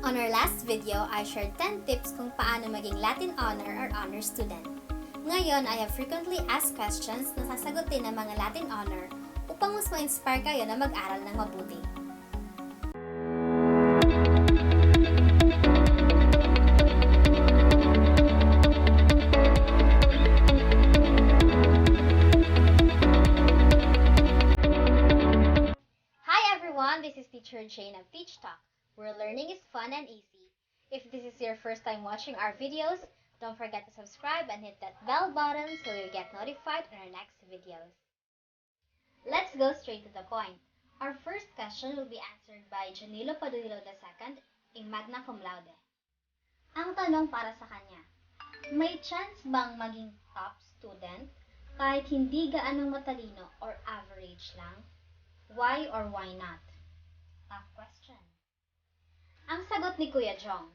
On our last video, I shared 10 tips kung paano maging Latin Honor or Honor student. Ngayon, I have frequently asked questions na sasagutin ng mga Latin Honor upang mas ma-inspire kayo na mag-aral ng mabuti. Hi everyone, this is Teacher Jane of TeachTalk, where learning is fun and easy. If this is your first time watching our videos, don't forget to subscribe and hit that bell button so you'll get notified on our next videos. Let's go straight to the point. Our first question will be answered by Janilo Padulilo II in Magna Cum Laude. Ang tanong para sa kanya, may chance bang maging top student kahit hindi gaanong matalino or average lang? Why or why not? Tough question. Ang sagot ni Kuya Jong,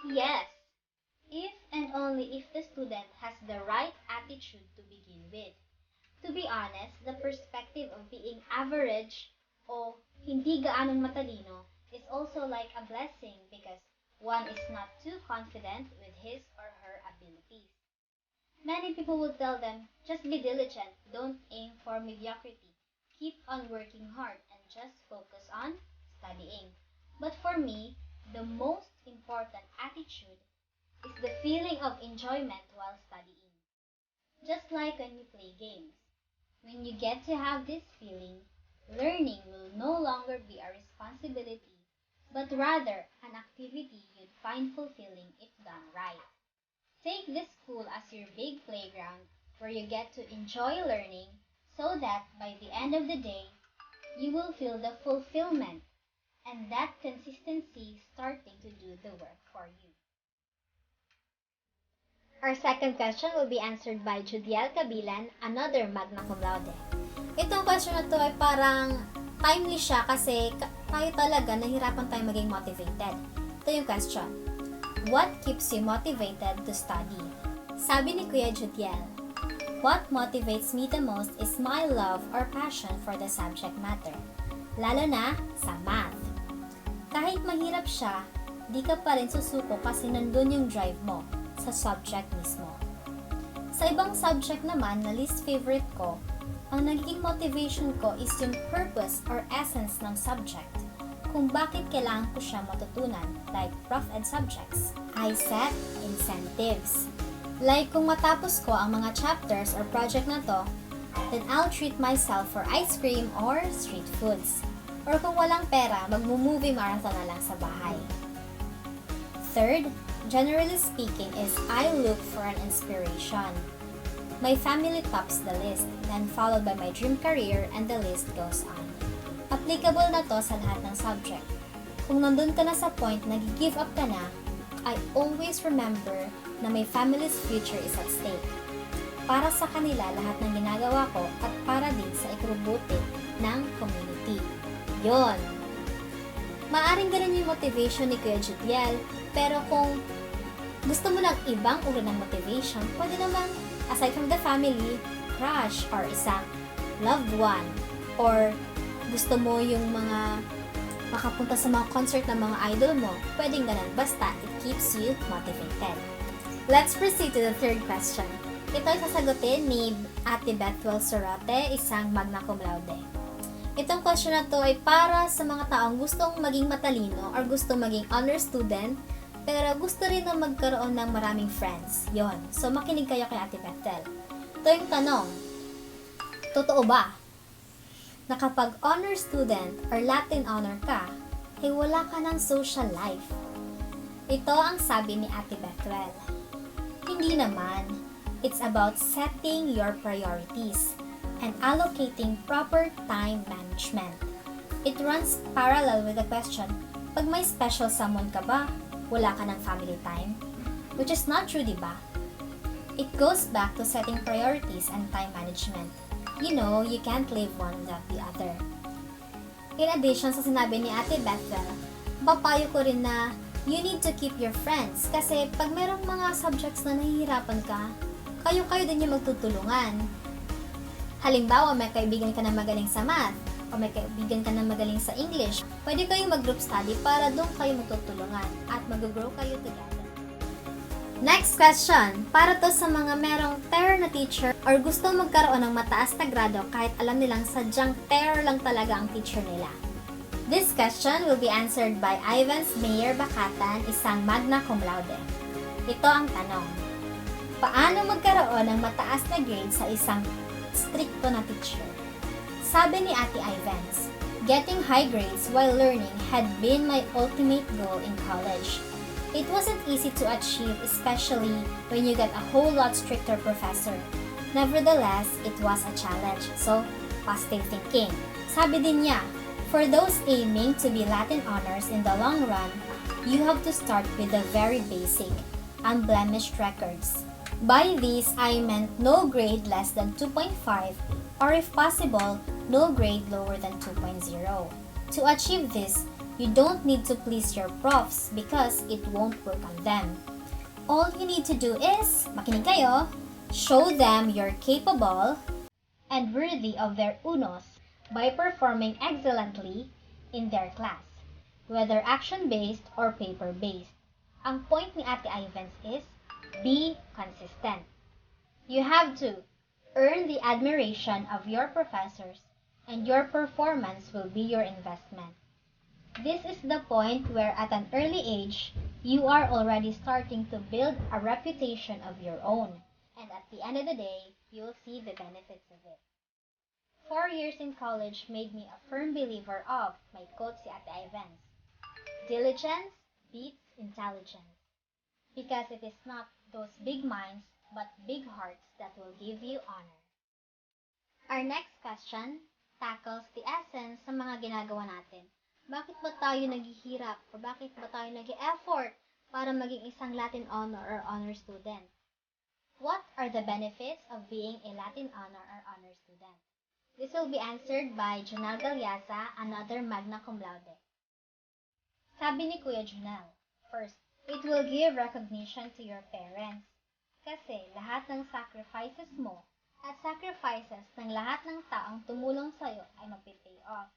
yes, if and only if the student has the right attitude to begin with. To be honest, the perspective of being average o hindi gaanong matalino is also like a blessing because one is not too confident with his or her abilities. Many people will tell them, just be diligent, don't aim for mediocrity, keep on working hard, and just focus on studying. But for me, the most important attitude is the feeling of enjoyment while studying. Just like when you play games, when you get to have this feeling, learning will no longer be a responsibility, but rather an activity you'd find fulfilling if done right. Take this school as your big playground where you get to enjoy learning so that by the end of the day, you will feel the fulfillment and that consistency starting to do the work for you. Our second question will be answered by Judiel Cabilan, another Magna Cum Laude. Itong question na to ay parang timely siya kasi tayo talaga nahirapan tayo maging motivated. Ito yung question. What keeps you motivated to study? Sabi ni Kuya Judiel, what motivates me the most is my love or passion for the subject matter, lalo na sa math. Kahit mahirap siya, di ka pa rin susuko kasi nandun yung drive mo sa subject mismo. Sa ibang subject naman na least favorite ko, ang nagiging motivation ko is yung purpose or essence ng subject, kung bakit kailangan ko siya matutunan, like prof ed subjects. I set incentives. Like kung matapos ko ang mga chapters or project na to, then I'll treat myself for ice cream or street foods. Or kung walang pera, magmo-movie marathon na lang sa bahay. Third, generally speaking, is I look for an inspiration. My family tops the list, then followed by my dream career, and the list goes on. Applicable na to sa lahat ng subject. Kung nandun ka na sa point na give up ka na, I always remember na my family's future is at stake. Para sa kanila lahat ng ginagawa ko at para din sa ikabubuti ng community. Yon. Maaring ganun yung motivation ni Kuya Judiel, pero kung gusto mo ng ibang uri ng motivation, pwede naman, aside from the family, crush or isang loved one, or gusto mo yung mga makapunta sa mga concert ng mga idol mo, pwedeng ganun, basta it keeps you motivated. Let's proceed to the third question. Ito ay sasagutin ni Ate Bethwell Sorote, isang Magna Cum Laude. Itong question na to ay para sa mga taong gustong maging matalino or gustong maging honor student, pero gusto rin na magkaroon ng maraming friends. Yon. So, makinig kayo kay Ate Bethel. Ito yung tanong, totoo ba na kapag honor student or Latin honor ka, ay wala ka ng social life? Ito ang sabi ni Ate Bethel. Hindi naman. It's about setting your priorities and allocating proper time management. It runs parallel with the question, pag may special someone ka ba, wala ka ng family time? Which is not true, diba? It goes back to setting priorities and time management. You know, you can't live one without the other. In addition sa sinabi ni Ate Bethel, papayo ko rin na you need to keep your friends kasi pag merong mga subjects na nahihirapan ka, kayo din yung magtutulungan. Halimbawa, may kaibigan ka na magaling sa math, o may kaibigan ka na magaling sa English, pwede kayong mag-group study para doon kayo magtutulungan at mag-grow kayo together. Next question, para to sa mga merong terror na teacher or gusto magkaroon ng mataas na grado kahit alam nilang sadyang terror lang talaga ang teacher nila. This question will be answered by Ivans Mayer Bakatan, isang magna cum laude. Ito ang tanong. Paano magkaroon ng mataas na grade sa isang stricto na teacher? Sabi ni Ate Ivans, getting high grades while learning had been my ultimate goal in college. It wasn't easy to achieve, especially when you get a whole lot stricter professor. Nevertheless, it was a challenge, so positive thinking. Sabi din niya, for those aiming to be Latin honors in the long run, you have to start with the very basic, unblemished records. By this, I meant no grade less than 2.5 or if possible, no grade lower than 2.0. To achieve this, you don't need to please your profs because it won't work on them. All you need to do is, makinig kayo, show them you're capable and worthy of their unos by performing excellently in their class, whether action-based or paper-based. Ang point ni Ate Ivans is, be consistent. You have to earn the admiration of your professors and your performance will be your investment. This is the point where at an early age, you are already starting to build a reputation of your own, and at the end of the day, you will see the benefits of it. 4 years in college made me a firm believer of, may quote si Ate Ivans, diligence beats intelligence. Because it is not those big minds, but big hearts that will give you honor. Our next question tackles the essence sa mga ginagawa natin. Bakit ba tayo naghihirap? O bakit ba tayo nag-e-effort para maging isang Latin Honor or Honor student? What are the benefits of being a Latin Honor or Honor student? This will be answered by Junel Galyasa, another magna cum laude. Sabi ni Kuya Junel, first, it will give recognition to your parents. Kasi lahat ng sacrifices mo at sacrifices ng lahat ng taong tumulong sa'yo ay magpipay off.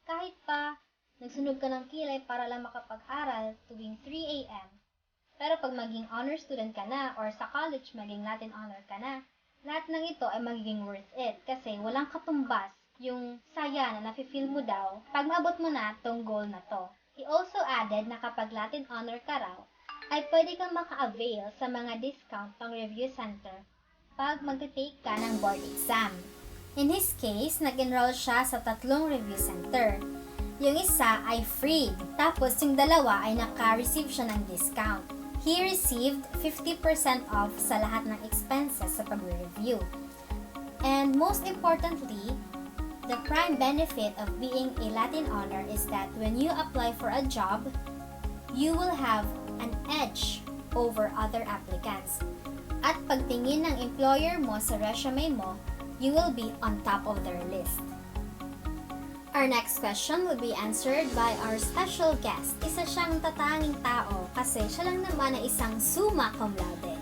Kahit pa nagsunog ka ng kilay para lang makapag-aral tuwing 3 a.m., pero pag maging honor student ka na or sa college maging Latin honor ka na, lahat ng ito ay magiging worth it kasi walang katumbas yung saya na nafe-feel mo daw pag maabot mo na tong goal na to. He also added na kapag Latin honor ka raw, ay pwede kang maka-avail sa mga discount ng review center pag mag-take ka ng board exam. In his case, nag-enroll siya sa 3 review center. Yung isa ay free, tapos yung dalawa ay naka-receive siya ng discount. He received 50% off sa lahat ng expenses sa pag-review. And most importantly, the prime benefit of being a Latin honor is that when you apply for a job, you will have an edge over other applicants. At pagtingin ng employer mo sa resume mo, you will be on top of their list. Our next question will be answered by our special guest. Isa siyang tatanging tao kasi siya lang naman ay isang summa cum laude.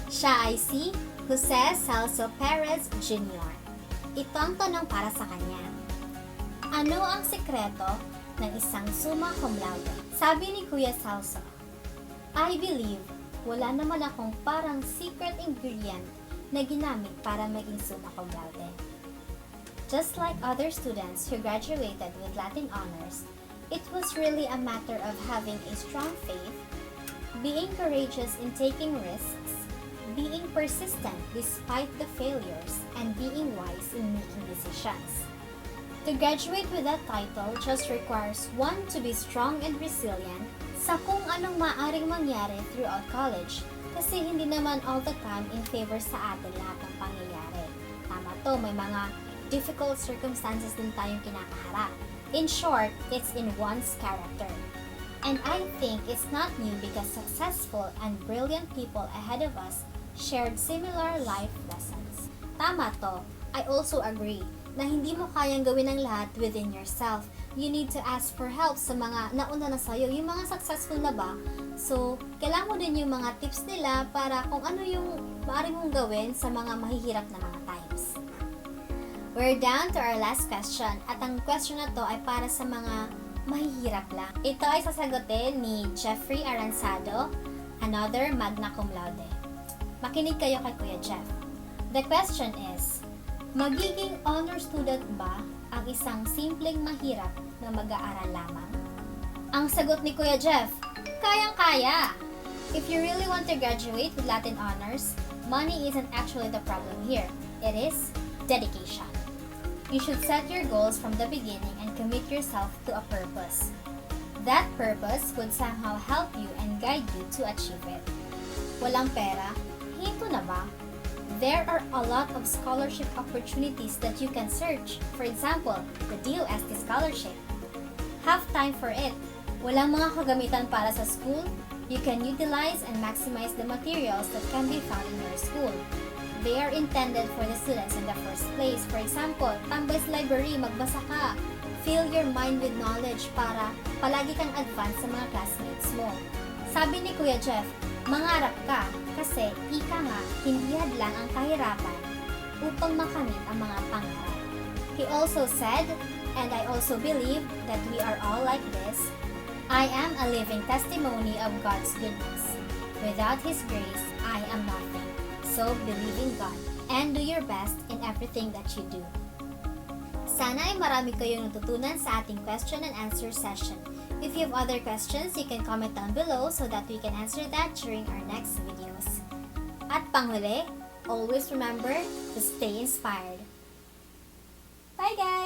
Siya ay si Jose Celso Perez Jr. Ito ang tanong para sa kanya. Ano ang sekreto ng isang summa cum laude? Sabi ni Kuya Celso, I believe wala naman akong parang secret ingredient na ginamit para maging summa cum laude. Just like other students who graduated with Latin honors, it was really a matter of having a strong faith, being courageous in taking risks, being persistent despite the failures, and being wise in making decisions. To graduate with that title just requires one to be strong and resilient sa kung anong maaring mangyari throughout college kasi hindi naman all the time in favor sa atin lahat ng pangyayari. Tama to, may mga difficult circumstances din tayong kinakaharap. In short, it's in one's character. And I think it's not new because successful and brilliant people ahead of us shared similar life lessons. Tama to, I also agree na hindi mo kayang gawin ang lahat within yourself. You need to ask for help sa mga nauna na sa'yo, yung mga successful na ba. So, kailangan mo din yung mga tips nila para kung ano yung maaari mong gawin sa mga mahihirap na mga times. We're down to our last question at ang question na to ay para sa mga mahihirap lang. Ito ay sasagutin ni Jeffrey Aranzado, another magna cum laude. Makinig kayo kay Kuya Jeff. The question is, magiging honor student ba ang isang simpleng mahirap na mag-aaral lamang? Ang sagot ni Kuya Jeff, kayang-kaya! If you really want to graduate with Latin honors, money isn't actually the problem here. It is dedication. You should set your goals from the beginning and commit yourself to a purpose. That purpose would somehow help you and guide you to achieve it. Walang pera? Hinto na ba? There are a lot of scholarship opportunities that you can search. For example, the DOST scholarship. Have time for it. Walang mga kagamitan para sa school? You can utilize and maximize the materials that can be found in your school. They are intended for the students in the first place. For example, tambay sa library, magbasa ka. Fill your mind with knowledge para palagi kang advanced sa mga classmates mo. Sabi ni Kuya Jeff, mangarap ka kasi ika nga, hindi hadlang ang kahirapan upang makamit ang mga pangarap. He also said, and I also believe that we are all like this. I am a living testimony of God's goodness. Without His grace, I am nothing. So, believe in God and do your best in everything that you do. Sana ay marami kayong natutunan sa ating question and answer session. If you have other questions, you can comment down below so that we can answer that during our next videos. At panghuli, always remember to stay inspired. Bye guys!